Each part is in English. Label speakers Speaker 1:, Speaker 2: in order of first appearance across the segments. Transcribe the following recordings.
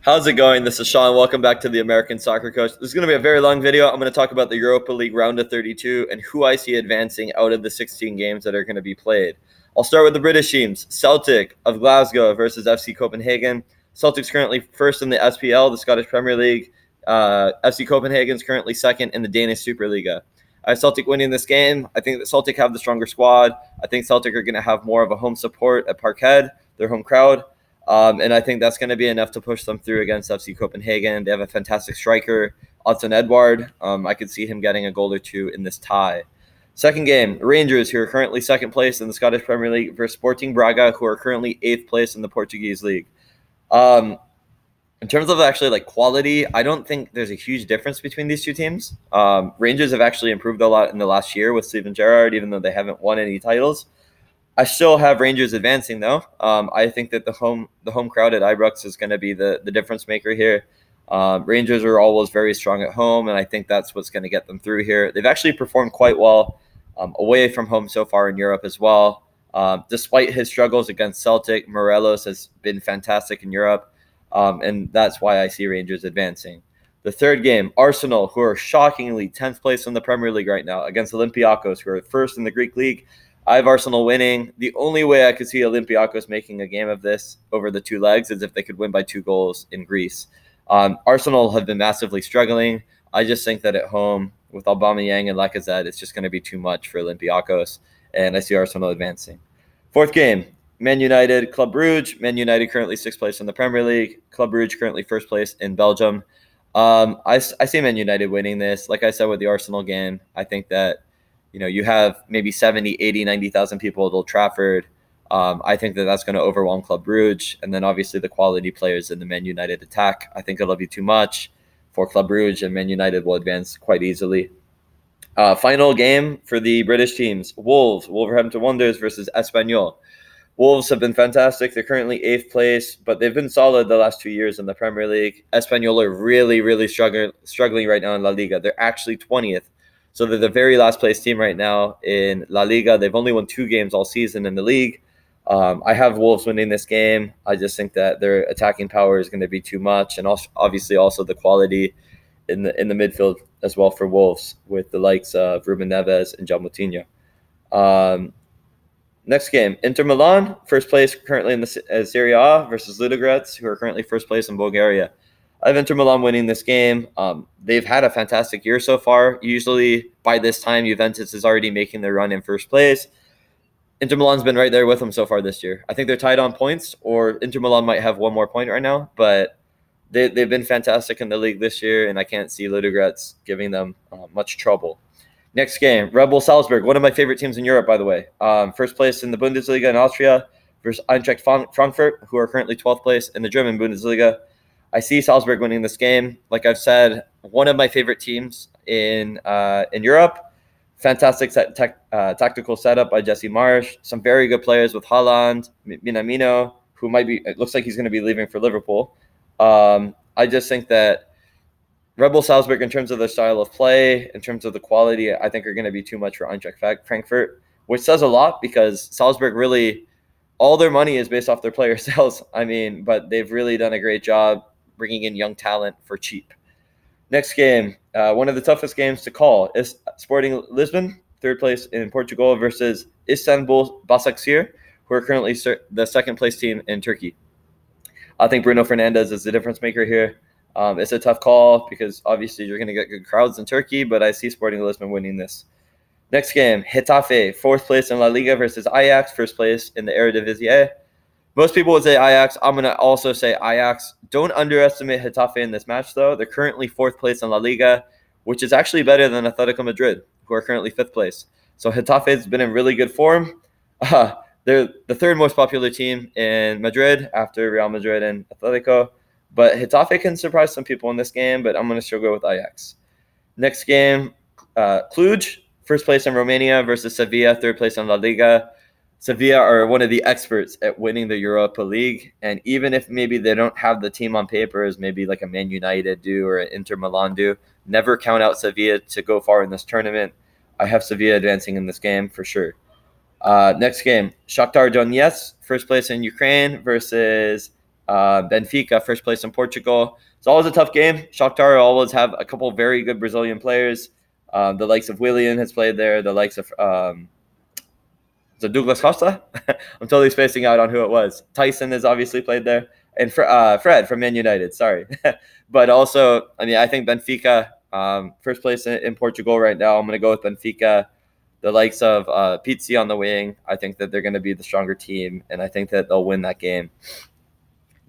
Speaker 1: How's it going? This is Sean. Welcome back to the American Soccer Coach. This is going to be a very long video. I'm going to talk about the Europa League round of 32 and who I see advancing out of the 16 games that are going to be played. I'll start with the British teams. Celtic of Glasgow versus FC Copenhagen. Celtic's currently first in the SPL, the Scottish Premier League. FC Copenhagen's currently second in the Danish Superliga. I have Celtic winning this game. I think that Celtic have the stronger squad. I think Celtic are going to have more of a home support at Parkhead, their home crowd. And I think that's going to be enough to push them through against FC Copenhagen. They have a fantastic striker, Odson Edouard. I could see him getting a goal or two in this tie. Second game, Rangers, who are currently second place in the Scottish Premier League, versus Sporting Braga, who are currently eighth place in the Portuguese league. In terms of actually quality, I don't think there's a huge difference between these two teams. Rangers have actually improved a lot in the last year with Steven Gerrard, even though they haven't won any titles. I still have Rangers advancing, though. I think that the home crowd at Ibrox is going to be the difference maker here. Rangers are always very strong at home, and I think that's what's going to get them through here. They've actually performed quite well away from home so far in Europe as well. Despite his struggles against Celtic, Morelos has been fantastic in Europe, and that's why I see Rangers advancing. The third game, Arsenal, who are shockingly 10th place in the Premier League right now, against Olympiacos, who are first in the Greek league. I have Arsenal winning. The only way I could see Olympiacos making a game of this over the two legs is if they could win by 2 goals in Greece. Arsenal have been massively struggling. I just think that at home with Aubameyang and Lacazette, it's just going to be too much for Olympiacos, and I see Arsenal advancing. Fourth game, Man United, Club Brugge. Man United currently 6th place in the Premier League. Club Brugge currently 1st place in Belgium. I see Man United winning this. Like I said with the Arsenal game, I think that you have maybe 70, 80, 90,000 people at Old Trafford. I think that that's going to overwhelm Club Brugge. And then obviously the quality players in the Man United attack, I think it'll be too much for Club Brugge, and Man United will advance quite easily. Final game for the British teams. Wolverhampton Wanderers versus Espanyol. Wolves have been fantastic. They're currently 8th place, but they've been solid the last 2 years in the Premier League. Espanyol are really, really struggling right now in La Liga. They're actually 20th. So they're the very last place team right now in La Liga. They've only won 2 games all season in the league. I have Wolves winning this game. I just think that their attacking power is going to be too much, and obviously also the quality in the midfield as well for Wolves with the likes of Ruben Neves and John Moutinho. Next game, Inter Milan, first place currently in the Serie A versus Ludogorets, who are currently first place in Bulgaria. I have Inter Milan winning this game. They've had a fantastic year so far. Usually by this time, Juventus is already making their run in first place. Inter Milan's been right there with them so far this year. I think they're tied on points, or Inter Milan might have one more point right now, but they've been fantastic in the league this year, and I can't see Ludogorets giving them much trouble. Next game, Red Bull Salzburg, one of my favorite teams in Europe, by the way. First place in the Bundesliga in Austria versus Eintracht Frankfurt, who are currently 12th place in the German Bundesliga. I see Salzburg winning this game. Like I've said, one of my favorite teams in Europe. Fantastic tactical setup by Jesse Marsch. Some very good players with Haaland, Minamino, who it looks like he's going to be leaving for Liverpool. I just think that Red Bull Salzburg, in terms of their style of play, in terms of the quality, I think are going to be too much for Eintracht Frankfurt, which says a lot because Salzburg really, all their money is based off their player sales. But they've really done a great job bringing in young talent for cheap. Next game, one of the toughest games to call is Sporting Lisbon, 3rd place in Portugal, versus Istanbul Basaksehir, who are currently the 2nd place team in Turkey. I think Bruno Fernandes is the difference maker here. It's a tough call because obviously you're going to get good crowds in Turkey, but I see Sporting Lisbon winning this. Next game, Getafe, 4th place in La Liga versus Ajax, 1st place in the Eredivisie. Most people would say Ajax. I'm going to also say Ajax. Don't underestimate Getafe in this match, though. They're currently 4th place in La Liga, which is actually better than Atletico Madrid, who are currently 5th place. So Getafe has been in really good form. They're the 3rd most popular team in Madrid after Real Madrid and Atletico. But Getafe can surprise some people in this game, but I'm going to still go with Ajax. Next game, Cluj, 1st place in Romania versus Sevilla, 3rd place in La Liga. Sevilla are one of the experts at winning the Europa League, and even if maybe they don't have the team on paper as maybe like a Man United do or an Inter Milan do, never count out Sevilla to go far in this tournament. I have Sevilla advancing in this game for sure. Next game, Shakhtar Donetsk, 1st place in Ukraine versus Benfica, first place in Portugal. It's always a tough game. Shakhtar always have a couple very good Brazilian players. The likes of Willian has played there. The likes of Douglas Costa. I'm totally spacing out on who it was. Tyson has obviously played there, and Fred from Man United. Sorry, but also, I mean, I think Benfica, first place in Portugal right now. I'm going to go with Benfica. The likes of Pizzi on the wing. I think that they're going to be the stronger team, and I think that they'll win that game.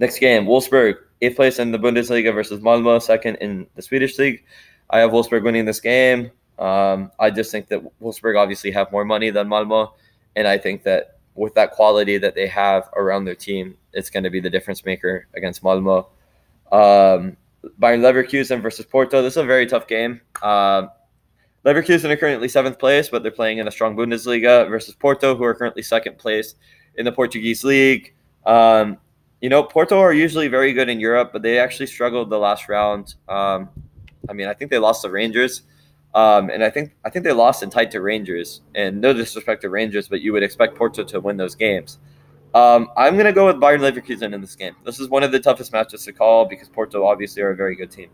Speaker 1: Next game, Wolfsburg, 8th place in the Bundesliga versus Malmo, 2nd in the Swedish league. I have Wolfsburg winning this game. I just think that Wolfsburg obviously have more money than Malmo, and I think that with that quality that they have around their team, it's going to be the difference maker against Malmo. Bayern Leverkusen versus Porto. This is a very tough game. Leverkusen are currently 7th place, but they're playing in a strong Bundesliga versus Porto, who are currently 2nd place in the Portuguese league. Porto are usually very good in Europe, but they actually struggled the last round. I think they lost to Rangers, and I think they lost and tied to Rangers. And no disrespect to Rangers, but you would expect Porto to win those games. I'm going to go with Bayern Leverkusen in this game. This is one of the toughest matches to call because Porto obviously are a very good team.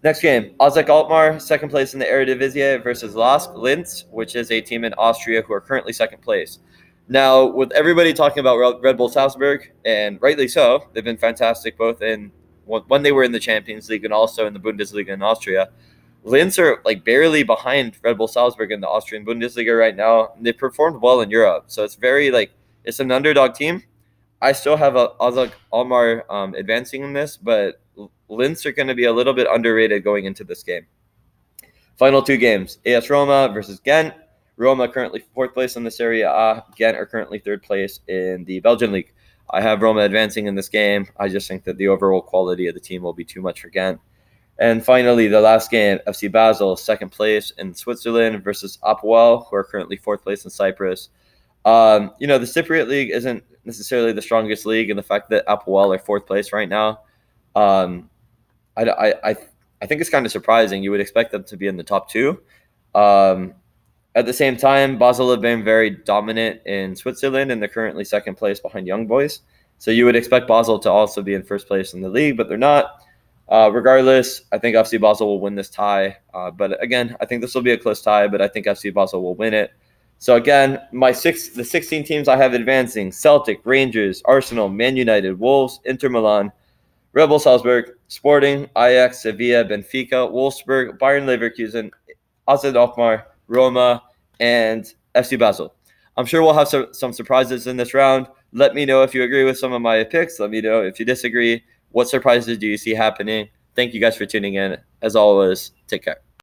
Speaker 1: Next game, AZ Alkmaar, 2nd place in the Eredivisie versus Linz, which is a team in Austria who are currently 2nd place. Now, with everybody talking about Red Bull Salzburg, and rightly so, they've been fantastic both in when they were in the Champions League and also in the Bundesliga in Austria. Linz are like barely behind Red Bull Salzburg in the Austrian Bundesliga right now. They performed well in Europe, so it's it's an underdog team. I still have AZ Alkmaar advancing in this, but Linz are going to be a little bit underrated going into this game. Final 2 games, AS Roma versus Ghent. Roma currently 4th place in the Serie A. Ghent are currently 3rd place in the Belgian league. I have Roma advancing in this game. I just think that the overall quality of the team will be too much for Ghent. And finally, the last game, FC Basel, 2nd place in Switzerland versus Apoel, who are currently 4th place in Cyprus. The Cypriot league isn't necessarily the strongest league, and the fact that Apoel are 4th place right now, I think it's kind of surprising. You would expect them to be in the top 2. At the same time, Basel have been very dominant in Switzerland, and they're currently 2nd place behind Young Boys. So you would expect Basel to also be in 1st place in the league, but they're not. Regardless, I think FC Basel will win this tie. But again, I think this will be a close tie, but I think FC Basel will win it. So again, the 16 teams I have advancing: Celtic, Rangers, Arsenal, Man United, Wolves, Inter Milan, Red Bull Salzburg, Sporting, Ajax, Sevilla, Benfica, Wolfsburg, Bayern Leverkusen, AZ Alkmaar, Roma, and FC Basel. I'm sure we'll have some surprises in this round. Let me know if you agree with some of my picks. Let me know if you disagree. What surprises do you see happening? Thank you guys for tuning in. As always, take care.